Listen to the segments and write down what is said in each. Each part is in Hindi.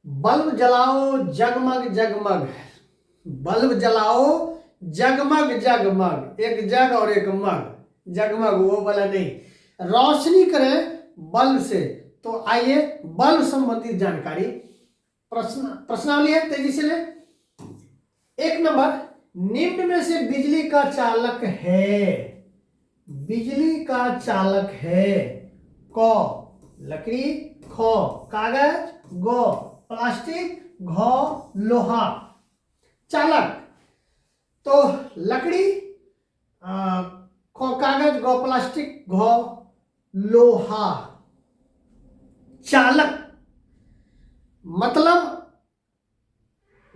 बल्ब जलाओ जगमग जगमग, बल्ब जलाओ जगमग जगमग, एक जग और एक मग, जगमग वो वाला नहीं, रोशनी करें बल्ब से। तो आइए बल्ब संबंधित जानकारी, प्रश्नावली है, तेजी से ले। एक नंबर, निम्न में से बिजली का चालक है, बिजली का चालक है। क लकड़ी, ख कागज, ग प्लास्टिक, घ लोहा। चालक तो लकड़ी, ख कागज, ग प्लास्टिक, घ लोहा। चालक मतलब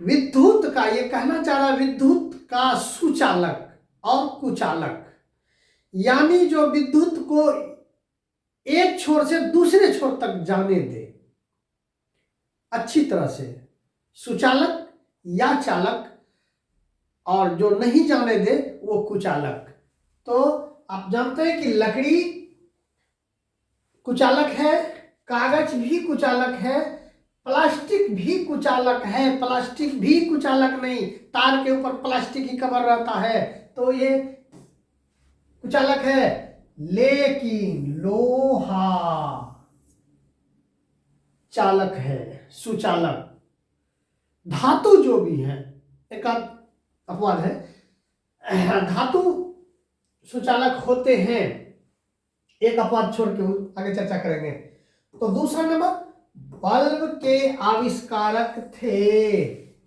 विद्युत का, ये कहना चाह रहा है विद्युत का सुचालक और कुचालक, यानी जो विद्युत को एक छोर से दूसरे छोर तक जाने दे अच्छी तरह से, सुचालक या चालक, और जो नहीं जाने दे वो कुचालक। तो आप जानते हैं कि लकड़ी कुचालक है, कागज भी कुचालक है, प्लास्टिक भी कुचालक है। प्लास्टिक भी कुचालक नहीं, तार के ऊपर प्लास्टिक ही कवर रहता है तो ये कुचालक है। लेकिन लोहा चालक है, सुचालक। धातु जो भी है, एक अपवाद है, धातु सुचालक होते हैं, एक अपवाद छोड़ के आगे चर्चा करेंगे। तो दूसरा नंबर, बल्ब के आविष्कारक थे।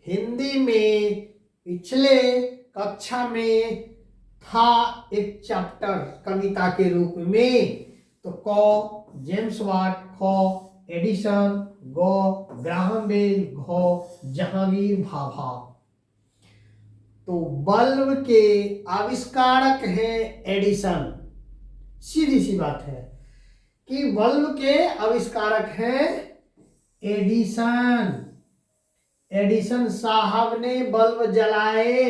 हिंदी में पिछले कक्षा में था एक चैप्टर कविता के रूप में। तो क जेम्स वाट, ख एडिसन, ग ग्राहम बेल, घ जहांगीर भाभा। तो बल्ब के आविष्कारक हैं एडिसन। सीधी सी बात है कि बल्ब के आविष्कारक हैं एडिसन। एडिसन साहब ने बल्ब जलाए,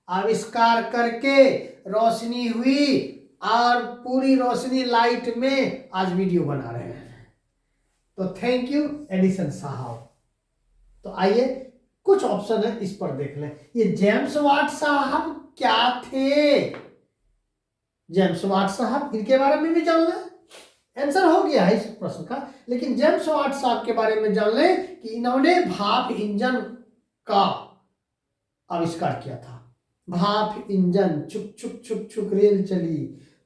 आविष्कार करके रोशनी हुई, और पूरी रोशनी लाइट में आज वीडियो बना रहे हैं। तो थैंक यू एडिसन साहब। तो आइए कुछ ऑप्शन है, इस पर देख लें। ये जेम्स वाट साहब क्या थे? जेम्स वाट साहब, इनके बारे में भी जान लें, आंसर हो गया है इस प्रश्न का। लेकिन जेम्स वाट साहब के बारे में जान लें कि इन्होंने भाप इंजन का आविष्कार किया था। भाप इंजन, छुक छुक छुक छुक रेल चली,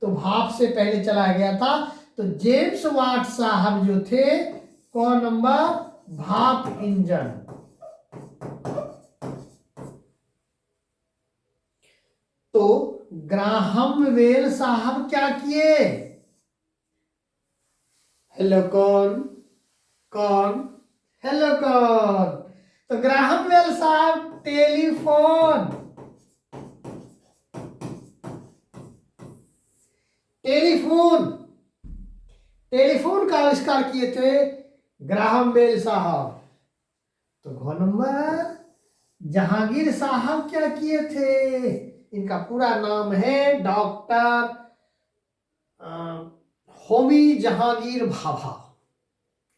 तो भाप से पहले चलाया गया था। तो जेम्स वाट साहब जो थे, कौन नंबर, भाप इंजन। तो ग्राहम बेल साहब क्या किए? हेलो कौन कौन, हेलो कौन? तो ग्राहम बेल साहब टेलीफोन, टेलीफोन टेलीफोन का आविष्कार किए थे ग्राहम बेल साहब। तो घ नंबर, जहांगीर साहब क्या किए थे? इनका पूरा नाम है doctor Homi Jahangir Bhabha.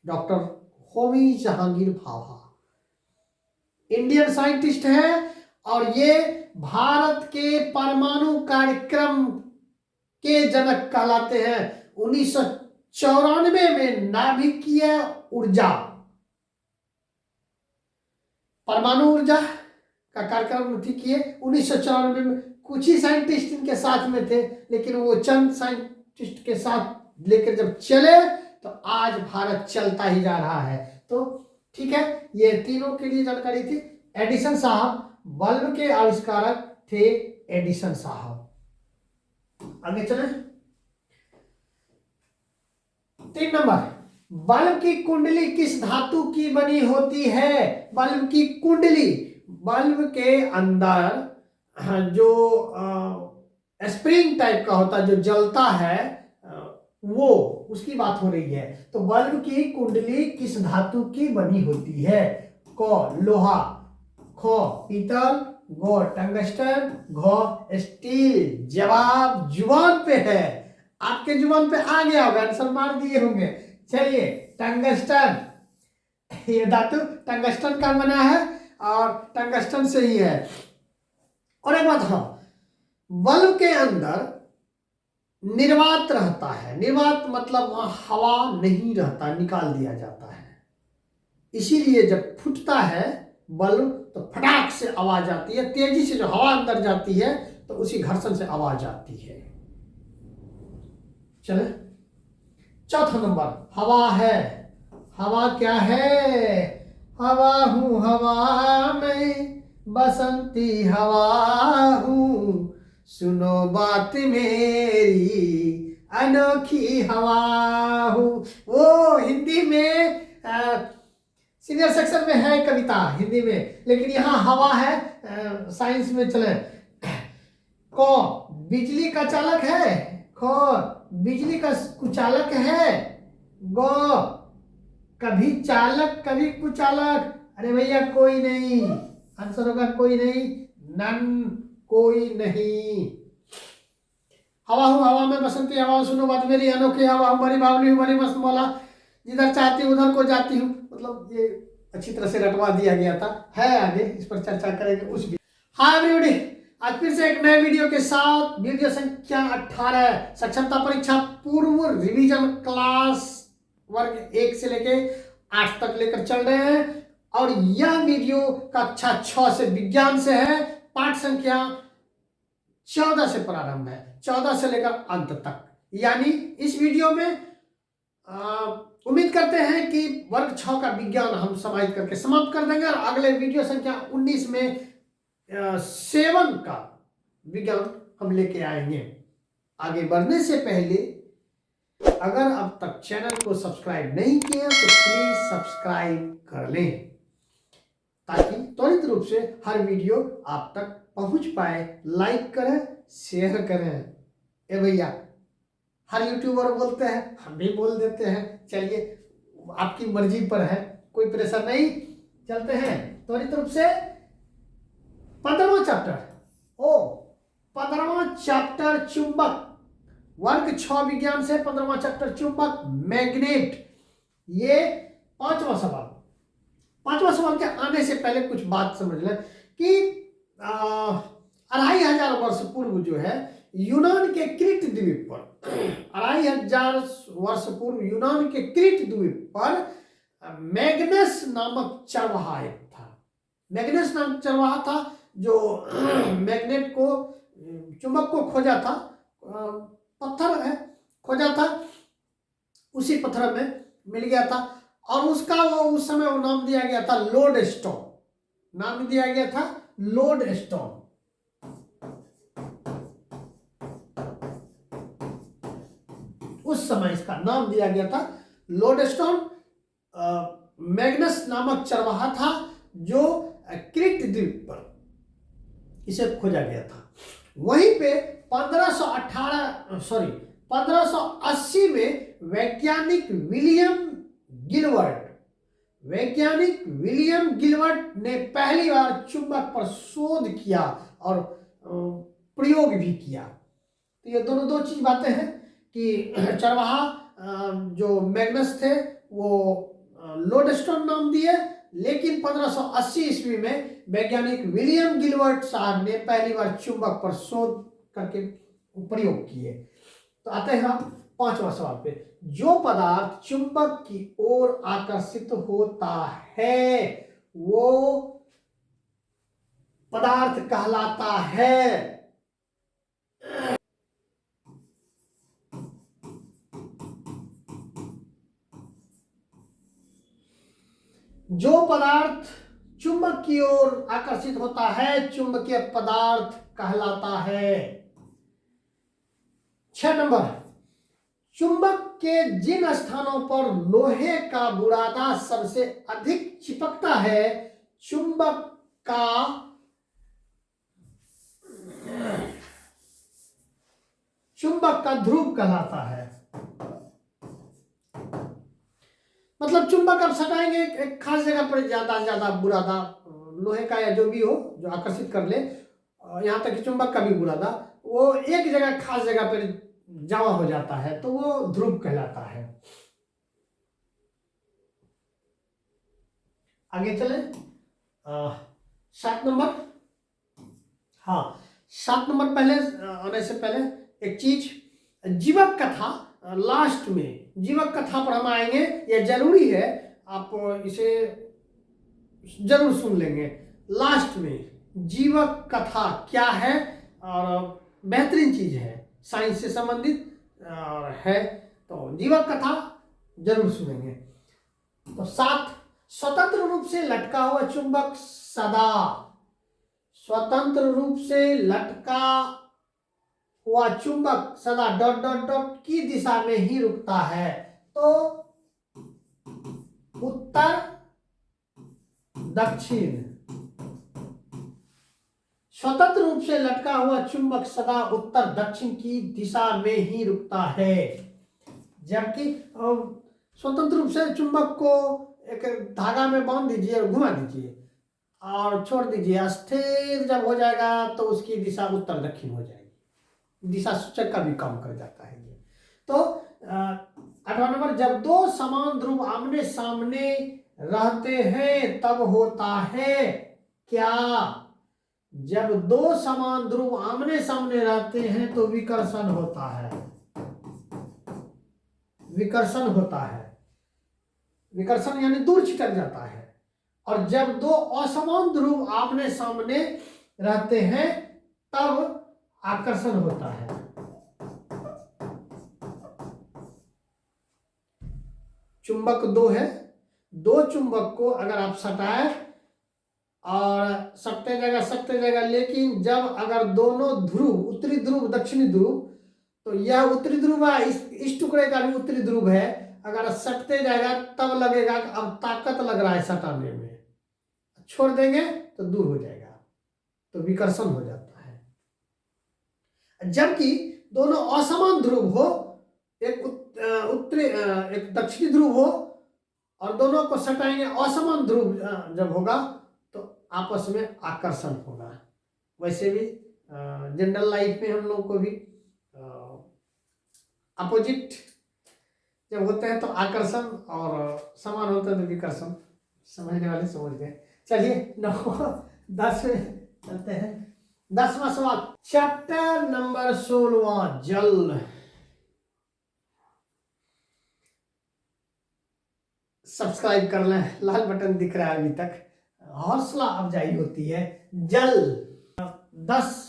Doctor Homi Jahangir Bhabha Indian scientist है, और ये भारत के परमाणु कार्यक्रम के जनक कहलाते हैं। 1994 में नाभिकीय ऊर्जा, परमाणु ऊर्जा का कार्यक्रम ठीक किए 1994 में। कुछ ही साइंटिस्ट इनके साथ में थे, लेकिन वो चंद साइंटिस्ट के साथ लेकर जब चले तो आज भारत चलता ही जा रहा है। तो ठीक है, ये तीनों के लिए जानकारी थी। एडिसन साहब, बल्ब के आविष्कारक थे एडिसन साहब। आगे चले। 3 नंबर, बल्ब की कुंडली किस धातु की बनी होती है? बल्ब की कुंडली, बल्ब के अंदर जो स्प्रिंग टाइप का होता है जो जलता है, वो उसकी बात हो रही है। तो बल्ब की कुंडली किस धातु की बनी होती है? क लोहा, ख पीतल, ग टंगस्टन, घ स्टील। जवाब जुबान पे है, आपके जुबान पे आ गया होगा, आंसर मार दिए होंगे। चलिए, टंगस्टन। ये धातु टंगस्टन का बना है और टंगस्टन से ही है। और एक बात, हाँ, बल्ब के अंदर निर्वात रहता है। निर्वात मतलब वहां हवा नहीं रहता, निकाल दिया जाता है। इसीलिए जब फूटता है बल्ब तो फटाक से आवाज आती है, तेजी से जो हवा अंदर जाती है तो उसी घर्षण से आवाज आती है। चले चौथा नंबर, हवा है। हवा क्या है? हवा हूं हवा में, बसंती हवा हूं, सुनो बात मेरी, अनोखी हवा हूं। वो हिंदी में सीनियर सेक्शन में है कविता हिंदी में, लेकिन यहाँ हवा है साइंस में। चले को बिजली का चालक है, खो बिजली का कुचालक है, गो कभी चालक कभी कुचालक। अरे भैया कोई नहीं, आंसर होगा कोई नहीं, नन, कोई नहीं। हवा हूँ हवा में, बसंती हवा, सुनो बात मेरी, अनोखी हवा हूँ, बड़ी बावली हूँ, बड़ी मस्त मौला, जिधर चाहती हूँ उधर को जाती हूँ। मतलब ये अच्छी तरह से रटवा दिया गया था, है आगे इस पर चर्चा करेंगे उस भी। हाँ एवरीबॉडी, आज फिर से एक नए वीडियो के साथ, वीडियो संख्या 18, सक्षमता परीक्षा पूर्व रिवीजन क्लास वर्ग 1 से लेके 8 तक लेकर चल रहे हैं। और यह वीडियो कक्षा 6 से विज्ञान से है, पाठ संख्या 14 से प्रारंभ है, 14 से लेकर अंत तक। यानी इस वीडियो में उम्मीद करते हैं कि वर्ग 6 का विज्ञान हम समाहित करके समाप्त कर देंगे और अगले वीडियो संख्या 19 में 7 का विज्ञान हम लेके आएंगे। आगे बढ़ने से पहले अगर अब तक चैनल को सब्सक्राइब नहीं किया तो प्लीज सब्सक्राइब कर लें, ताकि त्वरित रूप से हर वीडियो आप तक पहुंच पाए। लाइक करें, शेयर करें। ए भैया, हर यूट्यूबर बोलते हैं, हम भी बोल देते हैं। चलिए, आपकी मर्जी पर है, कोई प्रेशर नहीं। चलते हैं त्वरित रूप से 15वां चैप्टर। 15वां चैप्टर चुंबक, वर्ग 6 विज्ञान से 15वां चैप्टर चुंबक, मैग्नेट। ये 5वां सवाल। 5वां सवाल के आने से पहले कुछ बात समझ लें कि 2500 वर्ष पूर्व जो है यूनान के क्रीट द्वीप पर, 2500 वर्ष पूर्व यूनान के क्रीट द्वीप पर मैग्नस नामक चरवाहा एक था। मैग्नस नामक चरवाहा था जो मैग्नेट को, चुंबक को खोजा था, पत्थर है खोजा था, उसी पत्थर में मिल गया था और उसका वो उस समय वो नाम दिया गया था लोड स्टोन। नाम दिया गया था लोड स्टोन। उस समय इसका नाम दिया गया था लोड स्टोन। मैग्नस नामक चरवाहा था जो क्रीट द्वीप पर इसे खोजा गया था। वहीं पे 1580 में वैज्ञानिक विलियम गिलवर्ट ने पहली बार चुंबक पर शोध किया और प्रयोग भी किया। तो ये दोनों दो चीज बातें हैं कि चरवाहा जो मैग्नस थे वो लोडस्टोन नाम दिए, लेकिन 1580 ईस्वी में वैज्ञानिक विलियम गिलवर्ट साहब ने पहली बार चुंबक पर शोध करके प्रयोग किए। तो आते हैं हम 5वां सवाल पे। जो पदार्थ चुंबक की ओर आकर्षित होता है वो पदार्थ कहलाता है। जो पदार्थ चुंबक की ओर आकर्षित होता है चुंबकीय पदार्थ कहलाता है। 6 नंबर, चुंबक के जिन स्थानों पर लोहे का बुरादा सबसे अधिक चिपकता है चुंबक का ध्रुव कहलाता है। मतलब चुंबक आप सटाएंगे एक खास जगह पर ज्यादा से ज्यादा बुरादा लोहे का या जो भी हो जो आकर्षित कर ले, यहां तक कि चुंबक का भी बुरादा वो एक जगह खास जगह पर जमा हो जाता है तो वो ध्रुव कहलाता है। आगे चले 7 नंबर। हाँ, 7 नंबर पहले आने से पहले एक चीज, जीवक कथा लास्ट में, जीवक कथा पर हम आएंगे। यह जरूरी है, आप इसे जरूर सुन लेंगे। लास्ट में जीवक कथा क्या है, और बेहतरीन चीज है, साइंस से संबंधित और है, तो जीवक कथा जरूर सुनेंगे। तो 7, स्वतंत्र रूप से लटका हुआ चुंबक सदा, स्वतंत्र रूप से लटका हुआ चुंबक सदा डॉट डॉट डॉट की दिशा में ही रुकता है। तो उत्तर दक्षिण, स्वतंत्र रूप से लटका हुआ चुंबक सदा उत्तर दक्षिण की दिशा में ही रुकता है। जबकि स्वतंत्र रूप से चुंबक को एक धागा में बांध दीजिए और घुमा दीजिए और छोड़ दीजिए, स्थिर जब हो जाएगा तो उसकी दिशा उत्तर दक्षिण हो जाएगी। दिशा सूचक का भी काम कर जाता है ये। तो 8वां नंबर, जब दो समान ध्रुव आमने सामने रहते हैं तब होता है क्या? जब दो समान ध्रुव आमने सामने रहते हैं तो विकर्षण होता है, विकर्षण होता है। विकर्षण यानी दूर छिटक जाता है। और जब दो असमान ध्रुव आमने सामने रहते हैं तब आकर्षण होता है। चुंबक दो है, दो चुंबक को अगर आप सटाए और सकते जगह, लेकिन जब अगर दोनों ध्रुव, उत्तरी ध्रुव दक्षिणी ध्रुव, तो यह उत्तरी ध्रुव है, इस टुकड़े का भी उत्तरी ध्रुव है, अगर सटते जाएगा तब लगेगा कि अब ताकत लग रहा है सटाने में, छोड़ देंगे तो दूर हो जाएगा, तो विकर्षण हो जाता है। जबकि दोनों असमान ध्रुव हो, एक उत्तरी एक दक्षिणी ध्रुव हो, और दोनों को सटाएंगे, असमान ध्रुव जब होगा तो आपस में आकर्षण होगा। वैसे भी जनरल लाइफ में हम लोग को भी अपोजिट जब होते हैं तो आकर्षण, और समान होते हैं तो विकर्षण। समझने वाले समझ गए। चलिए 9 10 में चलते हैं। 10वां सवाल, चैप्टर नंबर 16, जल। सब्सक्राइब कर लें, लाल बटन दिख रहा है अभी तक, हौसला अफजाई होती है। जल 10,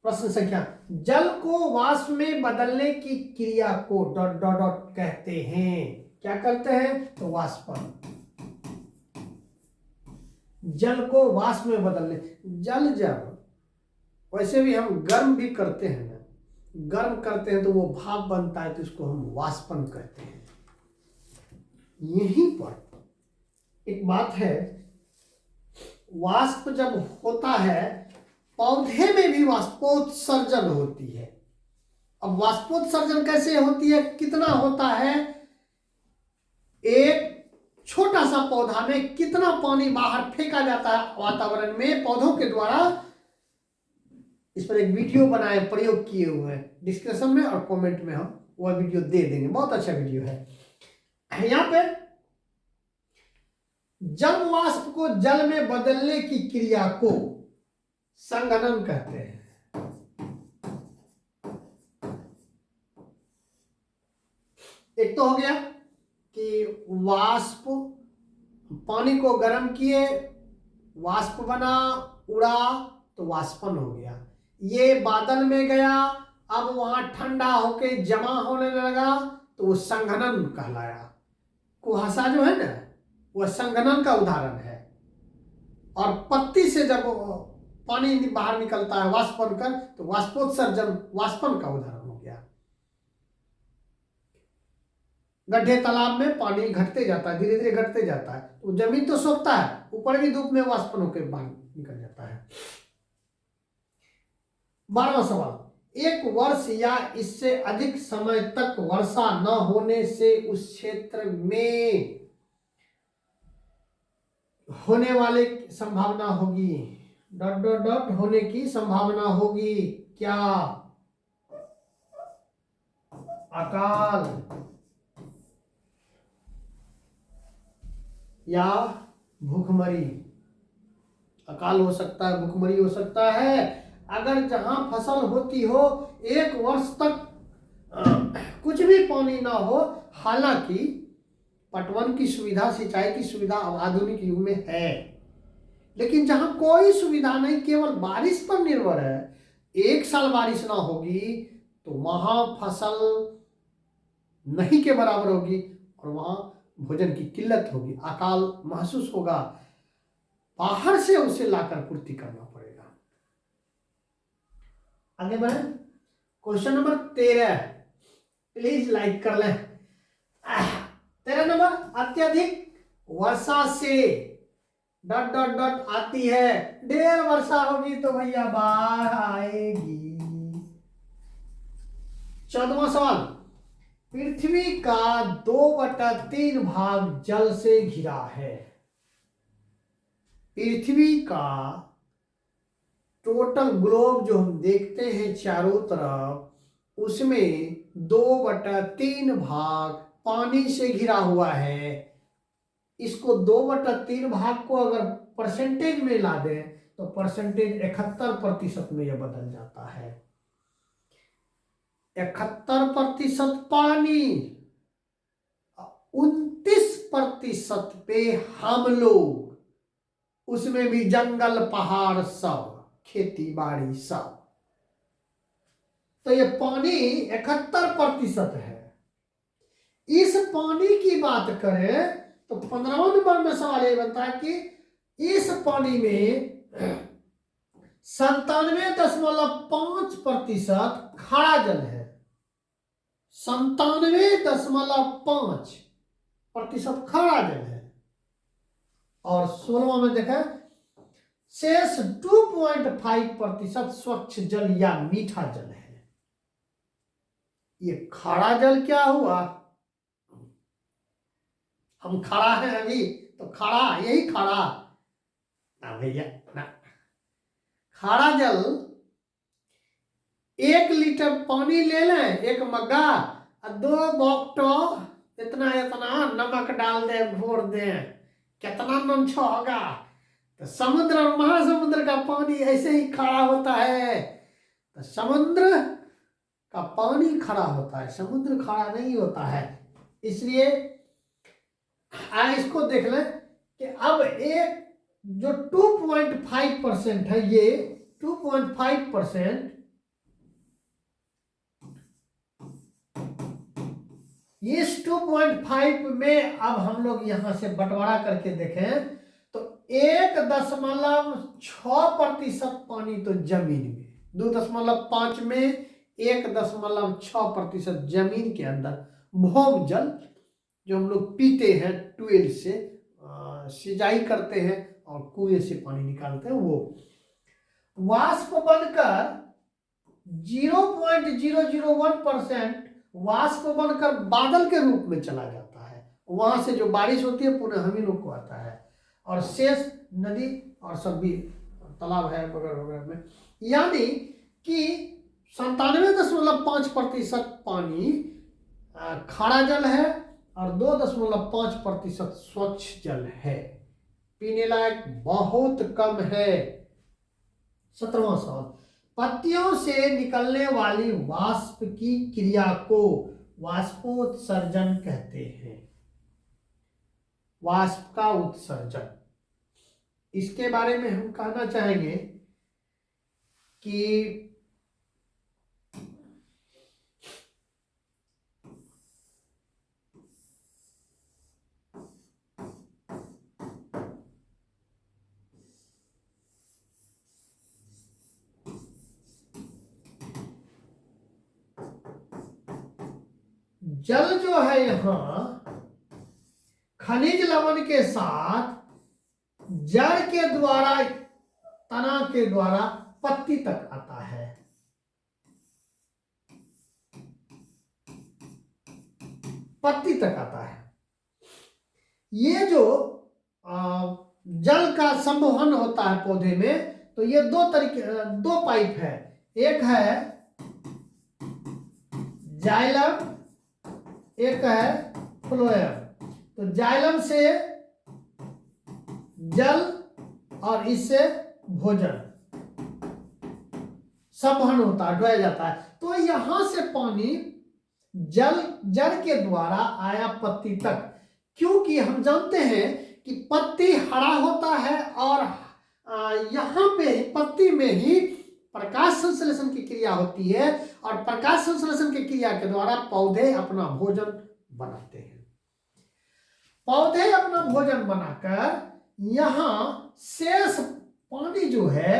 प्रश्न संख्या, जल को वाष्प में बदलने की क्रिया को डॉट डॉट डॉट कहते हैं। क्या करते हैं? तो वाष्पन। जल को वाष्प में बदलने, जल जब, वैसे भी हम गर्म भी करते हैं ना, गर्म करते हैं तो वो भाप बनता है, तो इसको हम वाष्पन कहते हैं। यहीं पर एक बात है, वाष्प जब होता है, पौधे में भी वाष्पोत्सर्जन होती है। अब वाष्पोत्सर्जन कैसे होती है, कितना होता है? एक छोटा सा पौधा में कितना पानी बाहर फेंका जाता है वातावरण में पौधों के द्वारा, इस पर एक वीडियो बनाए, प्रयोग किए हुए हैं, डिस्क्रिप्शन में और कमेंट में हम वह वीडियो दे देंगे, बहुत अच्छा वीडियो है। यहां पे जल वाष्प को जल में बदलने की क्रिया को संघनन कहते हैं। एक तो हो गया कि वाष्प, पानी को गर्म किए, वाष्प बना, उड़ा, तो वाष्पन हो गया। ये बादल में गया, अब वहां ठंडा होके जमा होने लगा, तो वो संघनन कहलाया। कुहासा जो है ना, वह संघनन का उदाहरण है। और पत्ती से जब पानी बाहर निकलता है वाष्प बनकर, तो वाष्पोत्सर्जन वाष्पन का उदाहरण हो गया। गड्ढे तालाब में पानी घटते जाता है, धीरे धीरे घटते जाता है, तो जमीन तो सोखता है, ऊपर भी धूप में वाष्पन होकर बाहर निकल जाता है। 12वां सवाल, एक वर्ष या इससे अधिक समय तक वर्षा न होने से उस क्षेत्र में होने वाले संभावना होगी, डॉट डॉट डॉट होने की संभावना होगी क्या? अकाल या भूखमरी, अकाल हो सकता है, भूखमरी हो सकता है। अगर जहां फसल होती हो 1 वर्ष तक कुछ भी पानी ना हो, हालांकि पटवन की सुविधा, सिंचाई की सुविधा अब आधुनिक युग में है, लेकिन जहां कोई सुविधा नहीं, केवल बारिश पर निर्भर है, 1 साल बारिश ना होगी तो वहां फसल नहीं के बराबर होगी और वहां भोजन की किल्लत होगी, अकाल महसूस होगा, बाहर से उसे लाकर पूर्ति करना पड़ेगा। आगे बढ़े, क्वेश्चन नंबर 13, प्लीज लाइक कर लें। 13 नंबर, अत्यधिक वर्षा से डॉट डॉट डॉट आती है, ढेर वर्षा होगी तो भैया बाढ़ आएगी। 14वां सवाल, पृथ्वी का 2/3 भाग जल से घिरा है। पृथ्वी का टोटल ग्लोब जो हम देखते हैं चारों तरफ, उसमें 2/3 भाग पानी से घिरा हुआ है। इसको 2/3 भाग को अगर परसेंटेज में ला दें तो परसेंटेज 71% में यह बदल जाता है। 71% पानी, 29% पे हम लोग, उसमें भी जंगल पहाड़ सब, खेती बाड़ी सब। तो ये पानी 71% है। इस पानी की बात करें तो 15वां नंबर में सवाल ये बनता है कि इस पानी में 97.5% खारा जल है। 97.5% खारा जल है। और 16वां में देखा, शेष 2.5% स्वच्छ जल या मीठा जल है। ये खारा जल क्या हुआ? हम खड़ा हैं अभी तो खड़ा, यही खड़ा ना भैया ना। खारा जल 1 लीटर पानी ले लें, एक मग्गा, और 2 बॉक्टो इतना इतना नमक डाल दे, घोर दे, कितना नमक होगा? तो समुद्र और महासमुद्र का पानी ऐसे ही खड़ा होता है। तो समुद्र का पानी खड़ा होता है, समुद्र खड़ा नहीं होता है। इसलिए इसको देख लें कि अब एक जो 2.5% है, ये 2.5%, इस 2.5 में अब हम लोग यहां से बंटवारा करके देखें तो 1.6% पानी तो जमीन में, 2.5 में 1.6% जमीन के अंदर भूम जल, जो हम लोग पीते हैं ट्यूबवेल से, सिंचाई करते हैं और कुएं से पानी निकालते हैं, वो वाष्प बनकर 0.001% वाष्प बनकर बादल के रूप में चला जाता है। वहां से जो बारिश होती है पुनः हम ही लोग को आता है, और शेष नदी और सब भी तालाब है वगैरह वगैरह में। यानी कि 97.5% पानी खारा जल है और 2.5% स्वच्छ जल है, पीने लायक बहुत कम है। 17वां सवाल, पत्तियों से निकलने वाली वाष्प की क्रिया को वाष्पोत्सर्जन कहते हैं। वाष्प का उत्सर्जन, इसके बारे में हम कहना चाहेंगे कि जल जो है यहां खनिज लवण के साथ जड़ के द्वारा, तना के द्वारा पत्ती तक आता है। पत्ती तक आता है। ये जो जल का संवहन होता है पौधे में, तो ये 2 पाइप है। एक है जाइलम, एक है फ्लोएम। तो जाइलम से जल और इससे भोजन संवहन होता है, ढोया जाता है। तो यहां से पानी जल जड़ के द्वारा आया पत्ती तक, क्योंकि हम जानते हैं कि पत्ती हरा होता है और यहाँ पे पत्ती में ही प्रकाश संश्लेषण की क्रिया होती है और प्रकाश संश्लेषण की क्रिया के द्वारा पौधे अपना भोजन बनाते हैं। पौधे अपना भोजन बनाकर यहाँ शेष पानी जो है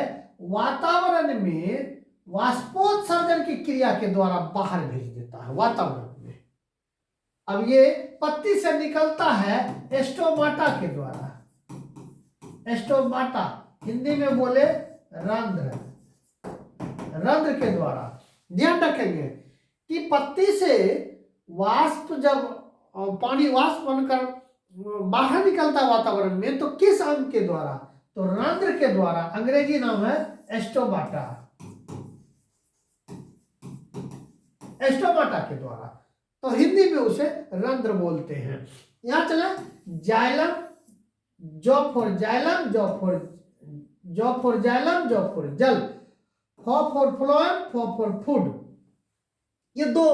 वातावरण में वाष्पोत्सर्जन की क्रिया के द्वारा बाहर भेज देता है वातावरण में। अब ये पत्ती से निकलता है स्टोमाटा के द्वारा। स्टोमाटा हिंदी में बोले रंध्र, रंध्र के द्वारा। ध्यान रखेंगे कि पत्ती से वाष्प जब पानी वाष्प बनकर बाहर निकलता वातावरण में तो किस अंग के द्वारा? तो रंध्र के द्वारा। अंग्रेजी नाम है स्टोमाटा, स्टोमाटा के द्वारा। तो हिंदी में उसे रंध्र बोलते हैं। यहां चले xylem, job for xylem, job for xylem, job for जल, फॉर फ्लोएम, फॉर फूड। ये दो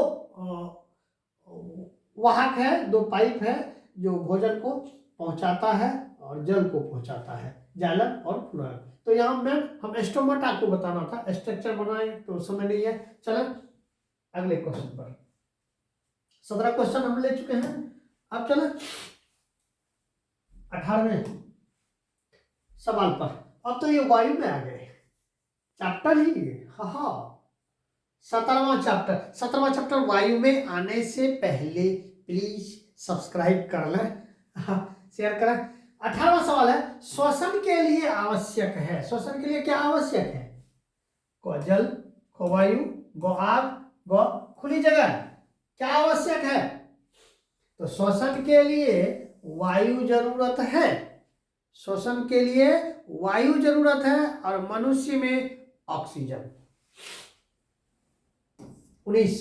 वाहक है, दो पाइप है जो भोजन को पहुंचाता है और जल को पहुंचाता है, जाइलम और फ्लोएम। तो यहाँ में हम स्टोमाटा को बताना था, स्ट्रक्चर बनाए तो समय नहीं है। चले अगले क्वेश्चन पर। 17 क्वेश्चन हम ले चुके हैं। अब चले 18वें सवाल पर। अब तो ये वायु में आ गए, चैप्टर ही। हाँ, 17वां चैप्टर वायु में आने से पहले प्लीज सब्सक्राइब कर लें, शेयर करें। 18वां सवाल है, श्वसन के लिए आवश्यक है। श्वसन के लिए क्या आवश्यक है? को जल, को वायु, गो आग, गो खुली जगह। क्या आवश्यक है? तो श्वसन के लिए वायु जरूरत है। श्वसन के लिए वायु जरूरत है और मनुष्य में ऑक्सीजन। 19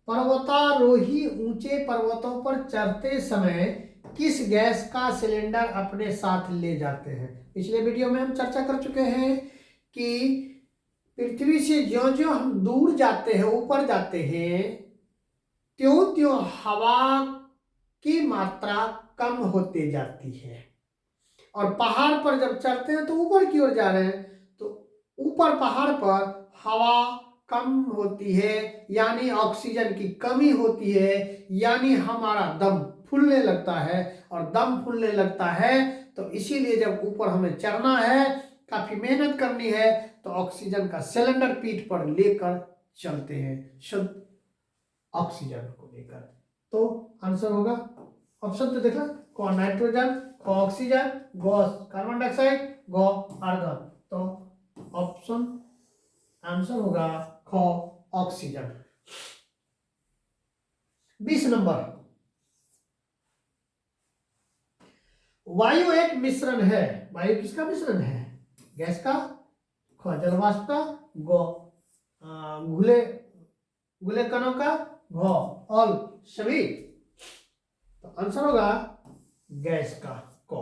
पर्वतारोही ऊंचे पर्वतों पर चढ़ते समय किस गैस का सिलेंडर अपने साथ ले जाते हैं? पिछले वीडियो में हम चर्चा कर चुके हैं कि पृथ्वी से ज्यों-ज्यों हम दूर जाते हैं, ऊपर जाते हैं, त्यों-त्यों हवा की मात्रा कम होते जाती है। और पहाड़ पर जब चढ़ते हैं तो ऊपर की ओर जा रहे हैं, तो ऊपर पहाड़ पर हवा कम होती है, यानी ऑक्सीजन की कमी होती है, यानी हमारा दम फूलने लगता है। और दम फूलने लगता है तो इसीलिए जब ऊपर हमें चढ़ना है, काफी मेहनत करनी है, तो ऑक्सीजन का सिलेंडर पीठ पर लेकर चलते हैं, शुद्ध ऑक्सीजन को लेकर। तो आंसर होगा ऑप्शन तो देखना, को नाइट्रोजन, को ऑक्सीजन, गो कार्बन डाइऑक्साइड, गो आर्गन। तो ऑप्शन आंसर होगा ख ऑक्सीजन। 20 नंबर, वायु एक मिश्रण है। वायु किसका मिश्रण है? गैस का, ख जलवाष्प का, गो घुले घुले कणों का, घ ऑल सभी। तो आंसर होगा गैस का, को।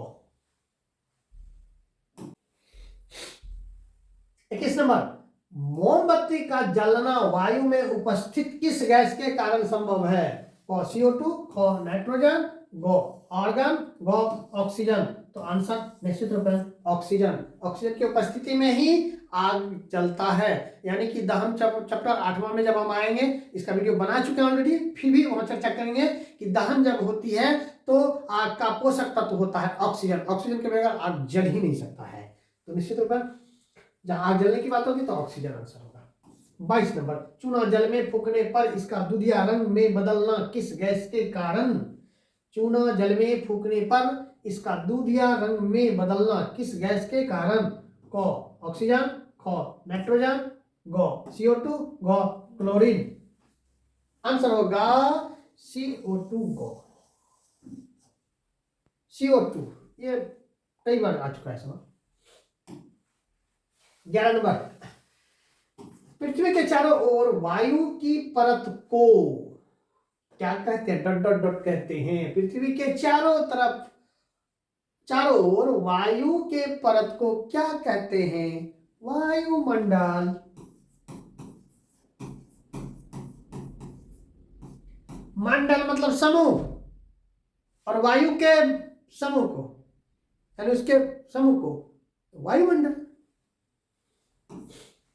21 नंबर, मोमबत्ती का जलना वायु में उपस्थित किस गैस के कारण संभव है? को CO2, को नाइट्रोजन, गो आर्गन, गो ऑक्सीजन। तो आंसर निश्चित रूप से ऑक्सीजन। ऑक्सीजन की उपस्थिति में ही आग जलता है। यानी कि दहन चैप्टर 8वां में जब हम आएंगे, इसका वीडियो बना चुके हैं ऑलरेडी, फिर भी वहां चर्चा करेंगे कि दहन जब होती है तो आग का पोषक तत्व होता है ऑक्सीजन। ऑक्सीजन के बगैर आग जल ही नहीं सकता है। तो निश्चित रूप से जहां आग जलने की बात होगी तो ऑक्सीजन आंसर होगा। 22 नंबर, चूना जल में फूंकने पर इसका दूधिया रंग में बदलना किस गैस के कारण? चूना जल में फूंकने पर इसका दूधिया रंग में बदलना किस गैस के कारण? को ऑक्सीजन, खो नाइट्रोजन, गो CO2, गो क्लोरीन। आंसर होगा CO2, गो CO2। ये कई बार आ चुका है सवाल। 11 नंबर, पृथ्वी के चारों ओर वायु की परत को क्या कहते हैं, डॉट डॉट डॉट कहते हैं। पृथ्वी के चारों तरफ, चारों ओर वायु के परत को क्या कहते हैं, वायुमंडल। मंडल मतलब समूह, और वायु के समूह को, यानी उसके समूह को वायुमंडल।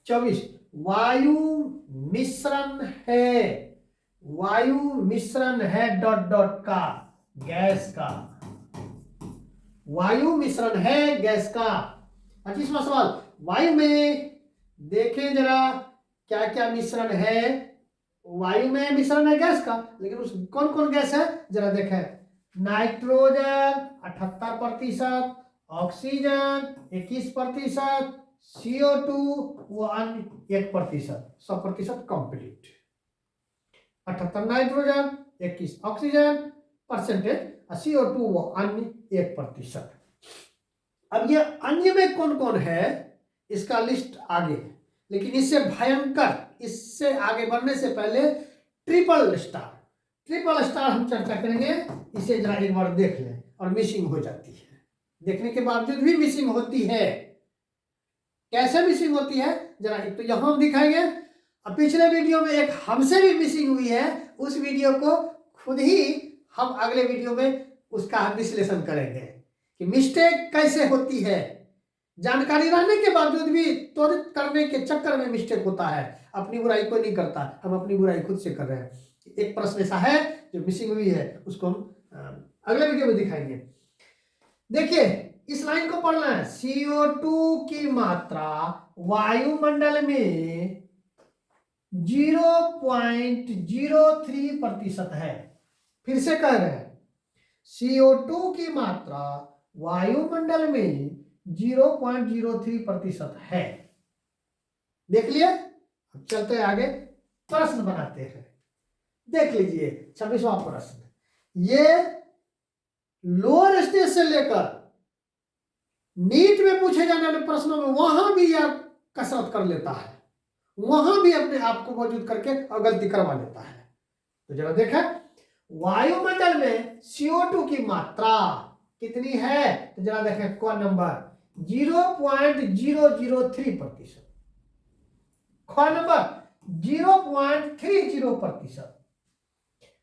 24, वायु मिश्रण है, वायु मिश्रण है डॉट डॉट का, गैस का, वायु मिश्रण है गैस का। 25वां सवाल, वायु में देखें जरा क्या क्या मिश्रण है। वायु में मिश्रण है गैस का, लेकिन उस कौन कौन गैस है जरा देखें। नाइट्रोजन 78%, ऑक्सीजन 21%, CO2 वो अन्य 1%, 100% complete. 78 nitrogen, 21 oxygen percentage, CO2 वो अन्य 1%। अब ये अन्य में कौन कौन है इसका लिस्ट आगे, लेकिन इससे भयंकर, इससे आगे बढ़ने से पहले ट्रिपल स्टार, ट्रिपल स्टार हम चर्चा करेंगे। इसे जरा एक बार देख लें, और मिसिंग हो जाती है, देखने के बावजूद भी मिसिंग होती है। कैसे मिसिंग होती है जरा एक तो यहां हम दिखाएंगे, अब पिछले वीडियो में एक हमसे भी मिसिंग हुई है, उस वीडियो को खुद ही हम अगले वीडियो में उसका विश्लेषण करेंगे कि मिस्टेक कैसे होती है। जानकारी रहने के बावजूद भी त्वरित करने के चक्कर में मिस्टेक होता है। अपनी बुराई कोई नहीं करता, हम अपनी बुराई खुद से कर रहे हैं। एक प्रश्न ऐसा है जो मिसिंग हुई है, उसको हम अगले वीडियो में दिखाएंगे। देखिए इस लाइन को पढ़ना है, CO2 की मात्रा वायुमंडल में 0.03% है। फिर से कह रहे हैं, CO2 की मात्रा वायुमंडल में 0.03% है। देख लिए, अब चलते हैं आगे, प्रश्न बनाते हैं। देख लीजिए 26वां प्रश्न, ये लोअर स्टेज से लेकर नीट में पूछे जाने वाले प्रश्नों में वहां भी यह कसरत कर लेता है, वहां भी अपने आप को मौजूद करके और गलती करवा लेता है। तो जरा देखें, वायुमंडल में CO2 की मात्रा कितनी है, तो जरा देखें क नंबर 0.003%, ख नंबर 0.30%,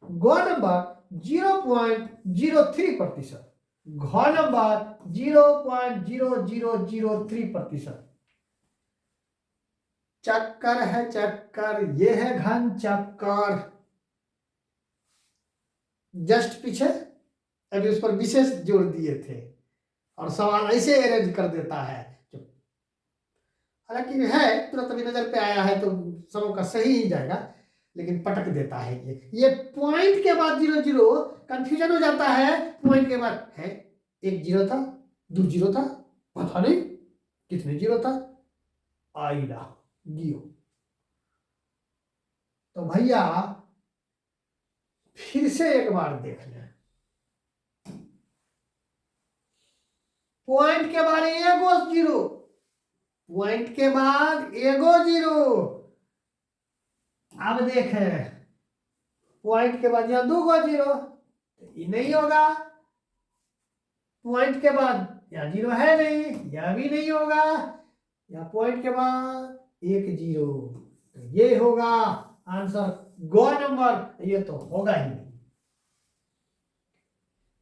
ग नंबर 0.03%, घ नंबर 0.0003%। चक्कर है चक्कर, ये है घन चक्कर। जस्ट पीछे अभी उस पर विशेष जोर दिए थे, और सवाल ऐसे अरेंज कर देता है, हालांकि है तुरंत अभी नजर पे आया है तो सबों का सही ही जाएगा, लेकिन पटक देता है। ये पॉइंट के बाद 00 कंफ्यूजन हो जाता है। पॉइंट के बाद है, एक 0 था, 2 0 था, पता नहीं कितने 0 था, आईला गियो। तो भैया फिर से एक बार देख लें, पॉइंट के बाद एगो 0, पॉइंट के बाद एगो 0। अब देखें, पॉइंट के बाद यहां 2 0, ये नहीं होगा। पॉइंट के बाद यहां 0 है नहीं, यह भी नहीं होगा। यहां पॉइंट के बाद 1 0, तो ये होगा आंसर ग नंबर, ये तो होगा ही नहीं।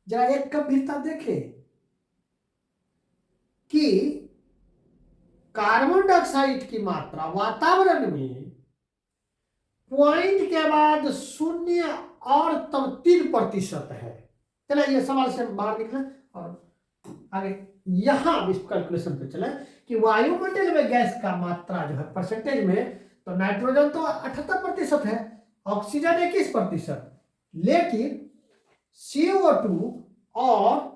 जरा एक गंभीरता देखें कि कार्बन डाइऑक्साइड की मात्रा वातावरण में पॉइंट के बाद 0 और तब 3% है। चलिए ये सवाल से बाहर निकले और आगे यहां इस कैलकुलेशन पे चले कि वायुमंडल में गैस का मात्रा जो है परसेंटेज में, तो नाइट्रोजन तो 78% है, ऑक्सीजन 21%, लेकिन CO2 और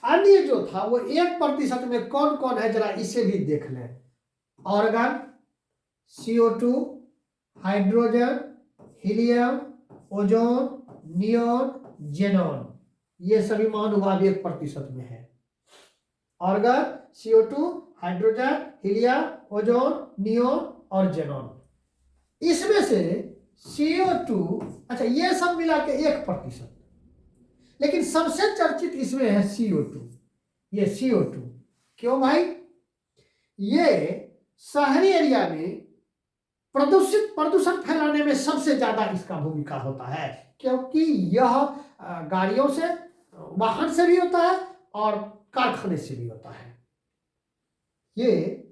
अन्य जो था वो 1% में कौन कौन है जरा इसे भी देख लें। Organ, CO2, hydrogen, helium, ozone, neon, xenon, ये सभी महानुभाव 1% में है। Organ, CO2, hydrogen, helium, ozone, neon और जेनॉन। इसमें से CO2, अच्छा ये सब मिला के 1%, लेकिन सबसे चर्चित इसमें है CO2। ये CO2 क्यों भाई? ये शहरी एरिया में प्रदूषण फैलाने में सबसे ज्यादा इसका भूमिका होता है, क्योंकि यह गाड़ियों से, वाहन से भी होता है और कारखाने से भी होता है। ये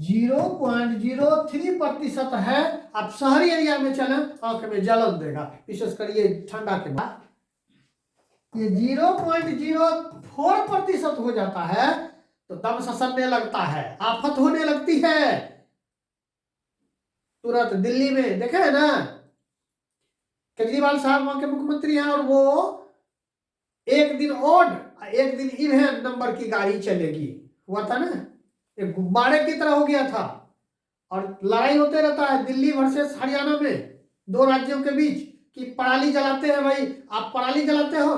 0.03% है। आप शहरी एरिया में चलें, आंख में जलन देगा, विशेषकर ये ठंडा के बाद। ये 0.04% हो जाता है तो दम ससरने लगता है, आफत होने लगती है। तुरंत दिल्ली में देखे है ना, केजरीवाल साहब वहां के मुख्यमंत्री हैं, और वो एक दिन ऑड एक दिन इवन नंबर की गाड़ी चलेगी, हुआ था ना, एक गुब्बारे की तरह हो गया था। और लड़ाई होते रहता है दिल्ली वर्सेस हरियाणा में, दो राज्यों के बीच, कि पराली जलाते हैं भाई, आप पराली जलाते हो।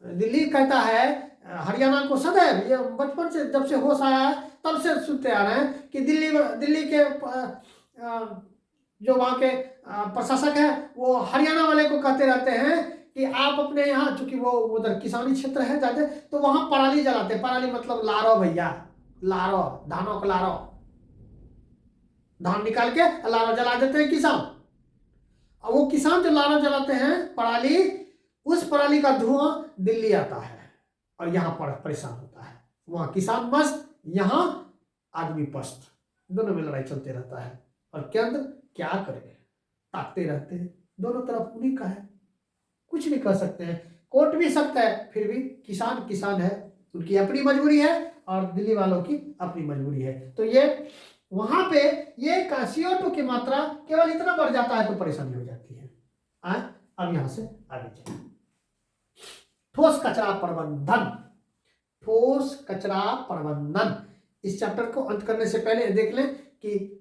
दिल्ली कहता है हरियाणा को, सदैव ये बचपन से जब से होश आया है तब से सुनते आ रहे हैं कि दिल्ली के जो वहाँ के प्रशासक है वो हरियाणा वाले को कहते रहते हैं कि आप अपने यहाँ, चूंकि वो उधर किसानी क्षेत्र है जाते, तो वहां पराली जलाते। पराली मतलब लारो भैया, लारो, धानों का लारो, धान निकाल के लारो जला देते हैं किसान। और वो किसान जो लारो जलाते हैं पराली, उस पराली का धुआं दिल्ली आता है और यहाँ पर परेशान होता है। वहां किसान मस्त, यहाँ आदमी पस्त, दोनों में लड़ाई चलते रहता है। और केंद्र क्या करे, ताकते रहते हैं, दोनों तरफ उन्हीं का है, कुछ नहीं कर सकते हैं। कोर्ट भी सकता है, फिर भी किसान किसान है, उनकी अपनी मजबूरी है और दिल्ली वालों की अपनी मजबूरी है। तो ये वहां पे ये CO2 की मात्रा केवल इतना बढ़ जाता है तो परेशानी हो जाती है। अब यहां से आगे चले, ठोस कचरा प्रबंधन। ठोस कचरा प्रबंधन, इस चैप्टर को अंत करने से पहले देख लें कि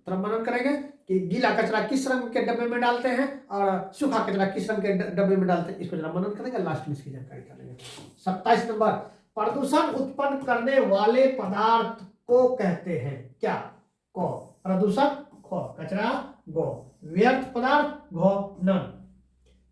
थोड़ा मनन करेंगे कि गीला कचरा किस रंग के डब्बे में डालते हैं और सूखा कचरा किस रंग के डब्बे में डालते हैं, इसको जरा मनन करेंगे, लास्ट में इसकी जानकारी करेंगे। 27 नंबर, प्रदूषण उत्पन्न करने वाले पदार्थ को कहते हैं क्या? को प्रदूषक, खो कचरा, गो व्यर्थ पदार्थ, घो नन।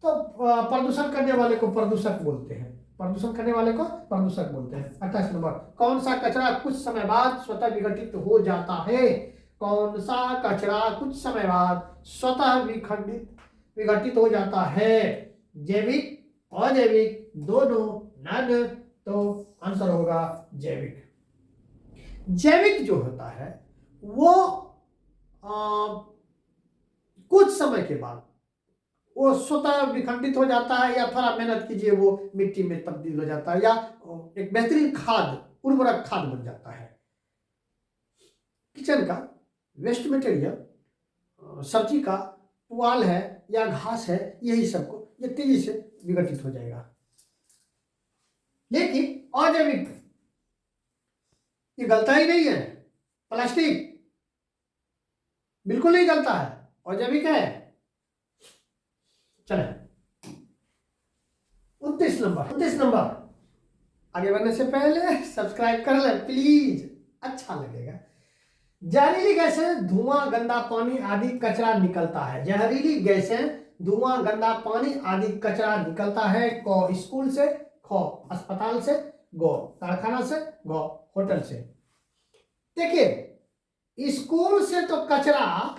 तो प्रदूषण करने वाले को प्रदूषक बोलते हैं, प्रदूषण करने वाले को प्रदूषक बोलते हैं। 28 नंबर, कौन सा कचरा कुछ समय बाद स्वतः विघटित हो जाता है? कौन सा कचरा कुछ समय बाद स्वतः विघटित हो जाता है? जैविक, अजैविक, दोनों, नन। तो आंसर होगा जैविक। जैविक जो होता है वो कुछ समय के बाद वो स्वतः विखंडित हो जाता है, या थोड़ा मेहनत कीजिए वो मिट्टी में तब्दील हो जाता है, या एक बेहतरीन खाद, उर्वरक खाद बन जाता है। किचन का वेस्ट मटेरियल, सब्जी का पुआल है या घास है, यही सबको ये तेजी से विघटित हो जाएगा। लेकिन अजैविक ये गलता ही नहीं है, प्लास्टिक बिल्कुल नहीं गलता है, अजैविक है। चले 29 नंबर, आगे बढ़ने से पहले सब्सक्राइब कर ले प्लीज, अच्छा लगेगा। जहरीली गैसें, धुआं, गंदा पानी आदि कचरा निकलता है। जहरीली गैसें, धुआं, गंदा पानी आदि कचरा निकलता है। को स्कूल से, खो अस्पताल से, गो कारखाना से, गो होटल से। देखिए स्कूल से तो कचरा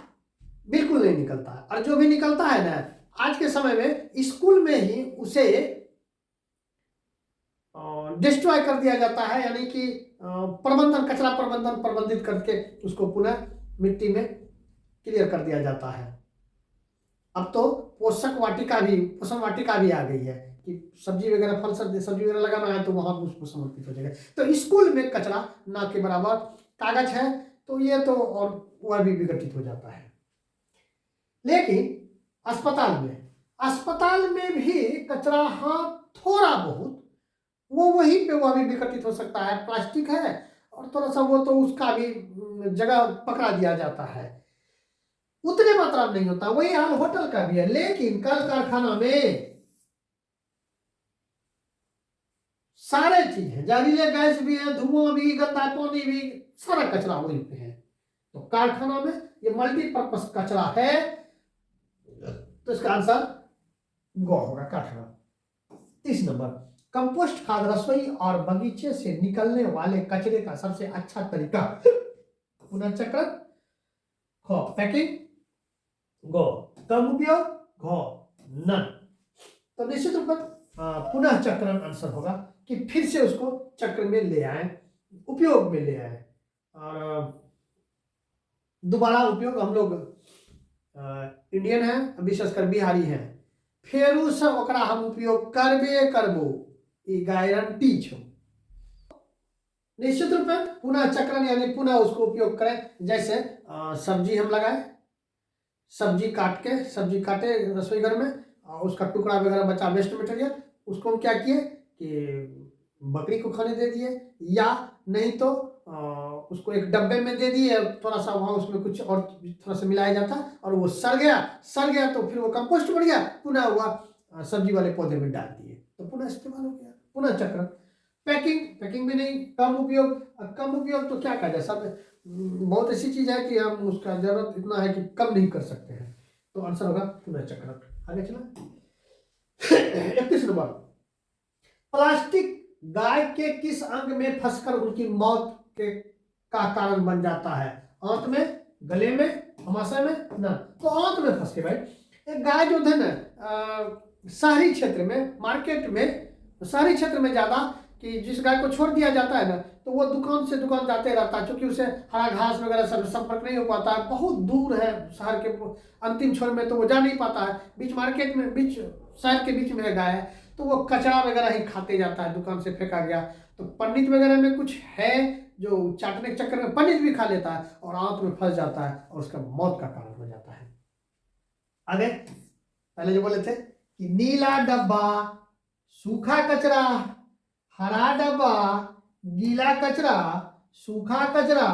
बिल्कुल नहीं निकलता है, और जो भी निकलता है ना आज के समय में स्कूल में ही उसे डिस्ट्रॉय कर दिया जाता है, यानी कि प्रबंधन, कचरा प्रबंधन प्रबंधित करके उसको पुनः मिट्टी में क्लियर कर दिया जाता है। अब तो पोषण वाटिका भी आ गई है कि सब्जी वगैरह, फल सब्जी वगैरह लगाना है तो वहां उसको समर्पित हो जाएगा। तो स्कूल में कचरा ना के बराबर, कागज है तो ये तो और वह भी विघटित हो जाता है। लेकिन अस्पताल में भी कचरा, हाँ थोड़ा बहुत वो वहीं पे वह भी विघटित हो सकता है। प्लास्टिक है और थोड़ा सा वो तो उसका भी जगह पकड़ा दिया जाता है, उतने मात्रा में नहीं होता। वही हाल होटल का भी है। लेकिन कल कारखाना में सारे चीज है, जहरीले गैस भी है, धुआं भी, गंदा पानी भी, सारा कचरा वहीं पे है। तो कारखाना में ये मल्टीपर्पज कचरा है, तो इसका आंसर गौ होगा, कठरा। 30 नंबर, कंपोस्ट खाद रसोई और बगीचे से निकलने वाले कचरे का सबसे अच्छा तरीका, पुनर्चक्रण, खो पैकिंग, गो कम उपयोग, घो नन। तो निश्चित रूप पर पुनः चक्रण आंसर होगा कि फिर से उसको चक्र में ले आए, उपयोग में ले आए, और दोबारा उपयोग। हम लोग इंडियन हैं, विशेषकर बिहारी हैं, फेरू से ओकरा हम उपयोग करबे करबो, ये गारंटी छो। निश्चित रूप में पुनः चक्रण यानी पुनः उसको उपयोग करें। जैसे सब्जी हम लगाए, सब्जी काटे रसोई घर में, उसका टुकड़ा वगैरह बचा, वेस्ट मटेरियल, उसको हम क्या किए कि बकरी को खाने दे दिए, या नहीं तो उसको एक डब्बे में दे दिए, थोड़ा सा वहाँ उसमें कुछ और थोड़ा सा मिलाया जाता, और वो सड़ गया तो फिर वो कंपोस्ट बन गया, पुनः हुआ सब्जी वाले पौधे में डाल दिए, तो पुनः इस्तेमाल हो गया, पुनः चक्र। पैकिंग भी नहीं, कम उपयोग तो क्या कहा जाए, सब बहुत ऐसी चीज है कि हम उसका जरूरत इतना है कि कम नहीं कर सकते हैं, तो आंसर होगा पुनः चक्र। आगे चला 31 नंबर, प्लास्टिक गाय के किस अंग में फंसकर उनकी मौत का कारण बन जाता है? आंत में, गले में, अमाशय में ना? तो आंत में फंस के भाई। एक गाय जो है ना शहरी क्षेत्र में, मार्केट में, शहरी क्षेत्र में ज्यादा, कि जिस गाय को छोड़ दिया जाता है ना, तो वो दुकान से दुकान जाते रहता है, क्योंकि उसे हरा घास वगैरह सब संपर्क नहीं हो पाता है, बहुत दूर है शहर के अंतिम छोर में, तो वो जा नहीं पाता है, बीच मार्केट में, बीच शहर के बीच में है गाय, तो वो कचरा वगैरह ही खाते जाता है, दुकान से फेंका गया। तो पंडित वगैरह में कुछ है जो चाटने के चक्कर में पंडित भी खा लेता है और आंत में फंस जाता है और उसका मौत का कारण हो जाता है। आगे पहले जो बोले थे कि नीला डब्बा सूखा कचरा, हरा डब्बा गीला कचरा, सूखा कचरा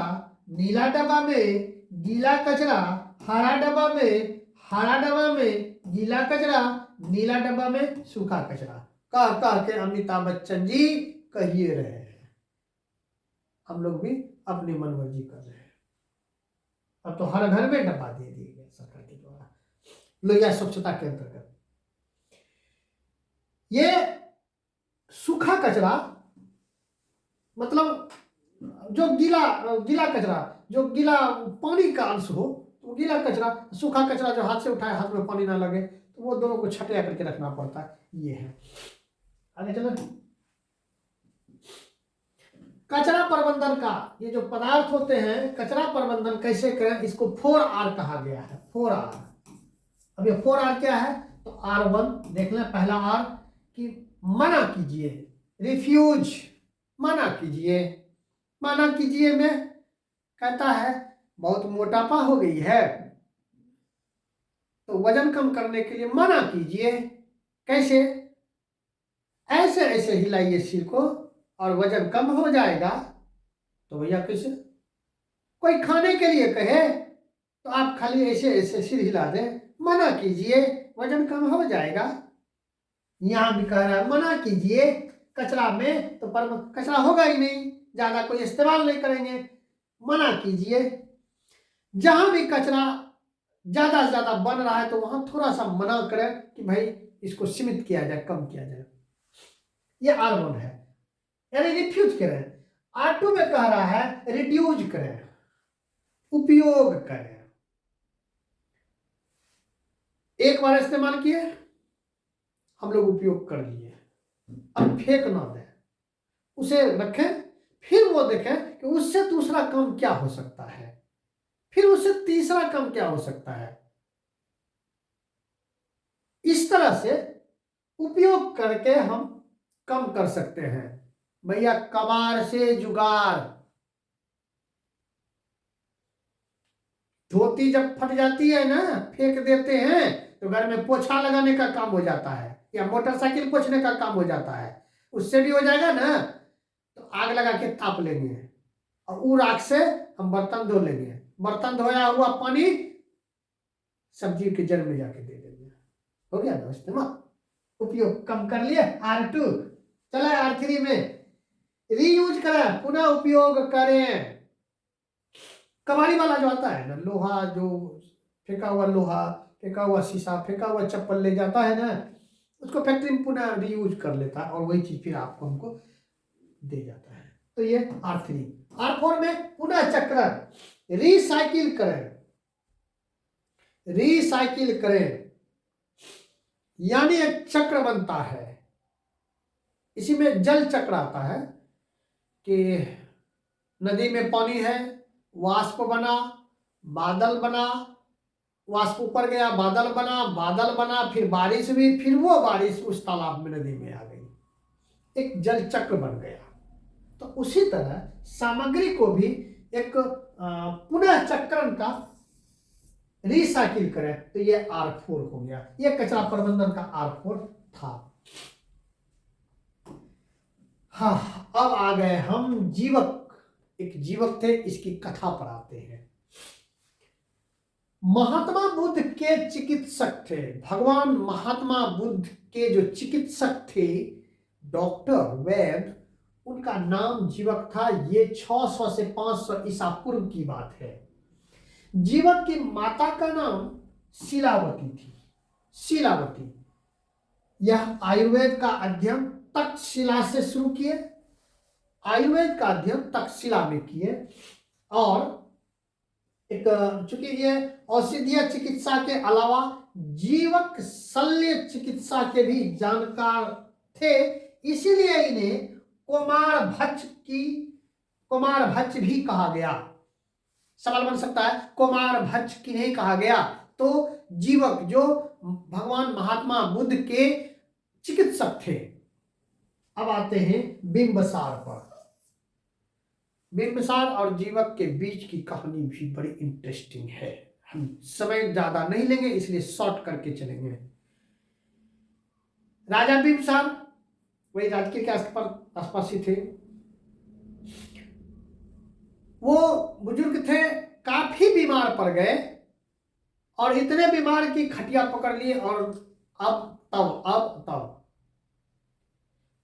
नीला डब्बा में, गीला कचरा हरा डब्बा में, हरा डब्बा में गीला कचरा, नीला डब्बा में सूखा कचरा। कह के अमिताभ बच्चन जी कहिए रहे हैं, हम लोग भी अपनी मनमर्जी कर रहे हैं। अब तो हर घर में डब्बा दे दिए गए सरकार के द्वारा, लोहिया स्वच्छता के अंतर्गत। ये सूखा कचरा मतलब जो गीला कचरा, जो गीला पानी का अंश हो, तो गीला कचरा, सूखा कचरा जो हाथ से उठाए, हाथ में पानी ना लगे, तो वो दोनों को छटिया करके रखना पड़ता है। ये है। आगे चलो, कचरा प्रबंधन का ये जो पदार्थ होते हैं, कचरा प्रबंधन कैसे करें, इसको 4R कहा गया है। 4R। अब ये 4R क्या है, तो R1 देख लें। पहला R कि मना कीजिए, रिफ्यूज, मना कीजिए। मना कीजिए में कहता है बहुत मोटापा हो गई है, तो वजन कम करने के लिए मना कीजिए। कैसे? ऐसे ऐसे हिलाइए सिर को और वजन कम हो जाएगा। तो भैया कैसे? कोई खाने के लिए कहे तो आप खाली ऐसे ऐसे सिर हिला दें, मना कीजिए वजन कम हो जाएगा। यहां भी कह रहा है मना कीजिए, कचरा में तो पर कचरा होगा ही नहीं, ज्यादा कोई इस्तेमाल नहीं करेंगे, मना कीजिए। जहां भी कचरा ज्यादा से ज्यादा बन रहा है तो वहां थोड़ा सा मना करें कि भाई इसको सीमित किया जाए, कम किया जाए। ये R1 है, यानी रिफ्यूज करें। R2 में कह रहा है रिड्यूज करें, उपयोग करें। एक बार इस्तेमाल किए, हम लोग उपयोग कर लिए, अब फेंक ना दें, उसे रखें, फिर वो देखें कि उससे दूसरा काम क्या हो सकता है, फिर उससे तीसरा काम क्या हो सकता है। इस तरह से उपयोग करके हम कम कर सकते हैं। भैया कबाड़ से जुगाड़, धोती जब फट जाती है ना, फेंक देते हैं, तो घर में पोछा लगाने का काम हो जाता है, या मोटरसाइकिल पोछने का काम हो जाता है, उससे भी हो जाएगा ना। तो आग लगा के ताप लेंगे और वो राख से हम बर्तन धो लेंगे, बर्तन धोया हुआ पानी सब्जी के जड़ में जाके दे देंगे, हो गया ना इस्तेमाल। उपयोग कम कर लिए। R2 चला, R3 में रीयूज करें, पुनः उपयोग करें। कबाड़ी वाला जो आता है ना, लोहा जो फेंका हुआ लोहा, फेंका हुआ शीशा, फेंका हुआ चप्पल ले जाता है ना, उसको फैक्ट्री में पुनः रीयूज कर लेता है और वही चीज फिर आपको हमको दे जाता है। तो ये R3। R4 में पुनः चक्रण, रिसाइकिल करें, रिसाइकिल करें, यानी एक चक्र बनता है। इसी में जल चक्र आता है कि नदी में पानी है, वाष्प बना, बादल बना, वाष्प ऊपर गया, बादल बना, बादल बना, फिर बारिश हुई, फिर वो बारिश उस तालाब में, नदी में आ गई, एक जल चक्र बन गया। तो उसी तरह सामग्री को भी एक पुनः चक्रण का रिसाइकिल करें, तो ये R4 हो गया। ये कचरा प्रबंधन का R4 था। हाँ, अब आ गए हम जीवक। एक जीवक थे, इसकी कथा पर आते हैं। महात्मा बुद्ध के चिकित्सक थे, भगवान महात्मा बुद्ध के जो चिकित्सक थे, डॉक्टर वैद्य, उनका नाम जीवक था। ये 600 से 500 ईसा पूर्व की बात है। जीवक की माता का नाम शीलावती थी। शीलावती, यह आयुर्वेद का अध्ययन तक्षशिला से शुरू किए, आयुर्वेद का अध्ययन तक्षशिला में किए, और एक चूंकि ये औषधीय चिकित्सा के अलावा जीवक शल्य चिकित्सा के भी जानकार थे, इसीलिए इन्हें कुमार भच्च भी कहा गया। सवाल बन सकता है, कुमार भच्च किन्हें कहा गया? तो जीवक जो भगवान महात्मा बुद्ध के चिकित्सक थे। अब आते हैं बिंबसार पर। बिंबसार और जीवक के बीच की कहानी भी बड़ी इंटरेस्टिंग है। हम समय ज्यादा नहीं लेंगे, इसलिए शॉर्ट करके चलेंगे। राजा बिंबसार वही राजगीर के आसपास ही थे। वो बुजुर्ग थे, काफी बीमार पड़ गए और इतने बीमार की खटिया पकड़ लिए, और अब तब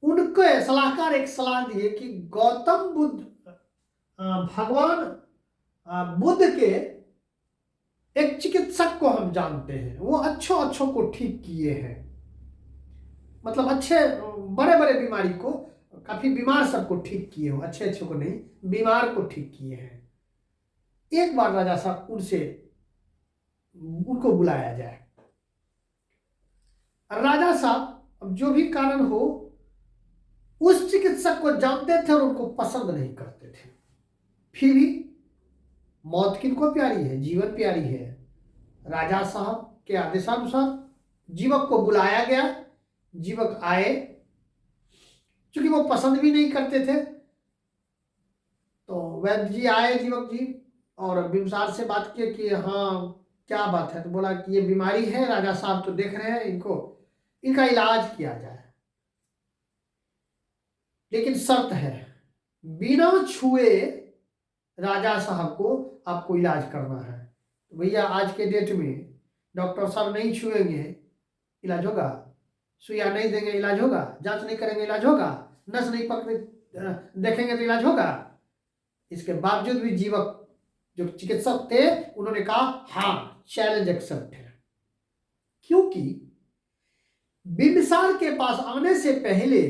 उनके सलाहकार एक सलाह दिए कि गौतम बुद्ध, भगवान बुद्ध के एक चिकित्सक को हम जानते हैं, वो अच्छों को ठीक किए हैं। मतलब अच्छे बड़े बड़े बीमारी को, काफी बीमार सबको ठीक किए हो, अच्छे को नहीं, बीमार को ठीक किए हैं। एक बार राजा साहब उनको बुलाया जाए। राजा साहब अब जो भी कारण हो, उस चिकित्सक को जानते थे और उनको पसंद नहीं करते थे। फिर भी मौत किनको प्यारी है? जीवन प्यारी है। राजा साहब के आदेशानुसार जीवक को बुलाया गया। जीवक आए, क्योंकि वो पसंद भी नहीं करते थे। तो वैद्य जी आए, जीवक जी, और बिंबसार से बात की कि हाँ क्या बात है। तो बोला कि ये बीमारी है, राजा साहब तो देख रहे हैं, इनका इलाज किया जाए, लेकिन शर्त है, बिना छुए राजा साहब को आपको इलाज करना है। तो भैया आज के डेट में डॉक्टर साहब नहीं छुएंगे, इलाज होगा? सुइया नहीं देंगे, इलाज होगा? जांच नहीं करेंगे, इलाज होगा? नस नहीं पकड़े देखेंगे तो इलाज होगा? इसके बावजूद भी जीवक जो चिकित्सक थे, उन्होंने कहा हाँ, चैलेंज एक्सेप्ट है। क्योंकि बिंबसार के पास आने से पहले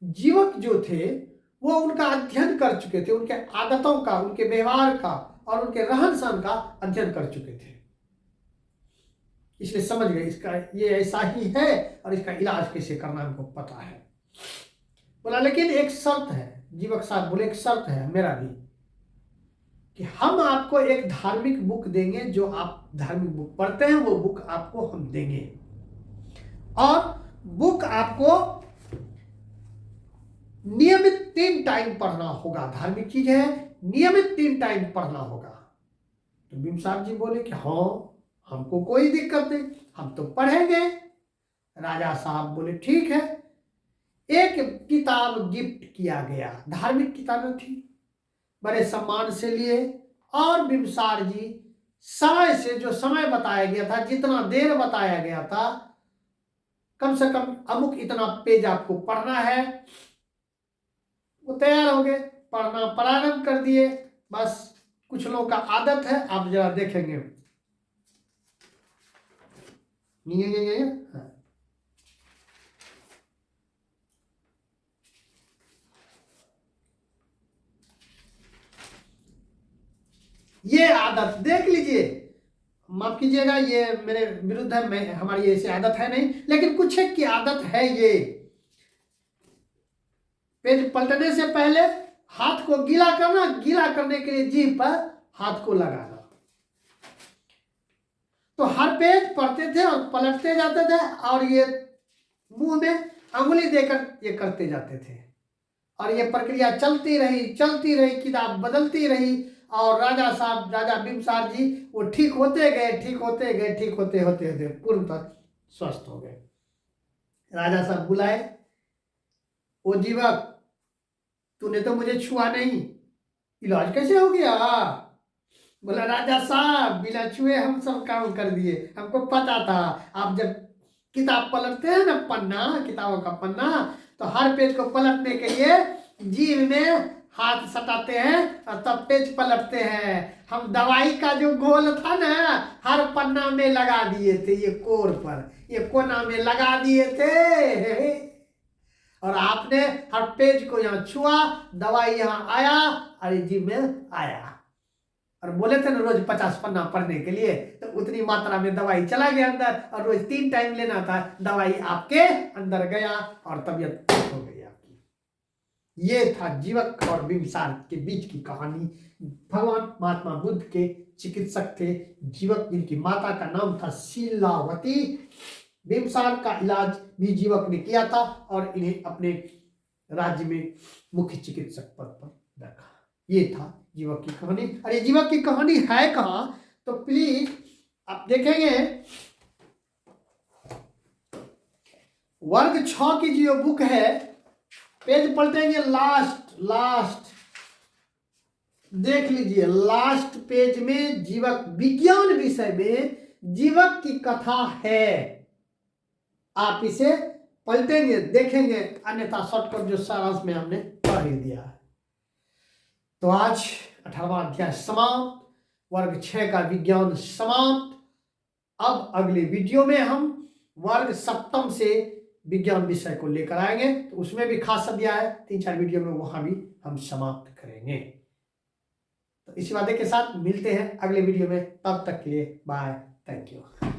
जीवक जो थे वो उनका अध्ययन कर चुके थे, उनके आदतों का, उनके व्यवहार का और उनके रहन सहन का अध्ययन कर चुके थे। इसलिए समझ गए इसका ये ऐसा ही है और इसका इलाज कैसे करना हमको पता है। बोला लेकिन एक शर्त है। जीवक साहब बोले एक शर्त है मेरा भी, कि हम आपको एक धार्मिक बुक देंगे, जो आप धार्मिक बुक पढ़ते हैं वो बुक आपको हम देंगे, और बुक आपको नियमित 3 टाइम पढ़ना होगा। धार्मिक चीज है, नियमित 3 टाइम पढ़ना होगा। तो बिंबसार जी बोले कि हाँ, हमको कोई दिक्कत नहीं, हम तो पढ़ेंगे। राजा साहब बोले ठीक है। एक किताब गिफ्ट किया गया, धार्मिक किताबें थी, बड़े सम्मान से लिए, और बिंबसार जी समय से, जो समय बताया गया था, जितना देर बताया गया था, कम से कम अमुक इतना पेज आपको पढ़ना है, वो तैयार हो गए, पढ़ना प्रारंभ कर दिए। बस कुछ लोगों का आदत है, आप जरा देखेंगे। हाँ। ये आदत देख लीजिए, माफ कीजिएगा ये मेरे विरुद्ध है, मैं हमारी ऐसी आदत है नहीं, लेकिन कुछ एक की आदत है ये। पेज पलटने से पहले हाथ को गीला करना, गीला करने के लिए जीभ पर हाथ को लगाना। तो हर पेज पढ़ते थे और पलटते जाते थे और ये मुंह में अंगुली देकर ये करते जाते थे, और ये प्रक्रिया चलती रही, किताब बदलती रही, और राजा बिम्बसार जी वो ठीक होते गए, पूर्ण तक स्वस्थ हो गए। राजा साहब बुलाए, ओ जीवक तूने तो मुझे छुआ नहीं, इलाज कैसे हो गया? बोला राजा साहब बिना छुए हम सब काम कर दिए, हमको पता था। आप जब किताब पलटते हैं ना, पन्ना, किताबों का पन्ना, तो हर पेज को पलटने के लिए जीभ में हाथ सटाते हैं और तब पेज पलटते हैं। हम दवाई का जो घोल था ना, हर पन्ना में लगा दिए थे, ये कोर पर, ये कोना में लगा दिए थे, और आपने हर पेज को यहाँ छुआ, दवाई यहाँ आया और जीभ में आया। और बोले थे ना रोज 50 पन्ना पढ़ने के लिए, तो उतनी मात्रा में दवाई चला गया अंदर, और रोज 3 टाइम लेना था, दवाई आपके अंदर गया और तबीयत ठीक हो गई आपकी। ये था जीवक और बिम्बसार के बीच की कहानी। भगवान महात्मा बुद्ध के चिकित्सक थे जीवक, जिनकी माता का नाम था शीलावती। बिम्बसार का इलाज भी जीवक ने किया था और इन्हें अपने राज्य में मुख्य चिकित्सक पद पर रखा। ये था जीवक की कहानी। अरे जीवक की कहानी है कहाँ, तो प्लीज आप देखेंगे वर्ग 6 की जो बुक है, पेज पलटेंगे लास्ट देख लीजिए, लास्ट पेज में जीवक विज्ञान विषय में जीवक की कथा है। आप इसे पलटेंगे, देखेंगे, अन्यथा शॉर्टकट जो सारांश में हमने पढ़ ही दिया है। तो आज 18वां अध्याय समाप्त, वर्ग 6 का विज्ञान समाप्त। अब अगले वीडियो में हम वर्ग 7 से विज्ञान विषय को लेकर आएंगे, तो उसमें भी खास अध्याय है, 3-4 वीडियो में वहां भी हम समाप्त करेंगे। तो इसी वादे के साथ मिलते हैं अगले वीडियो में, तब तक के लिए बाय, थैंक यू।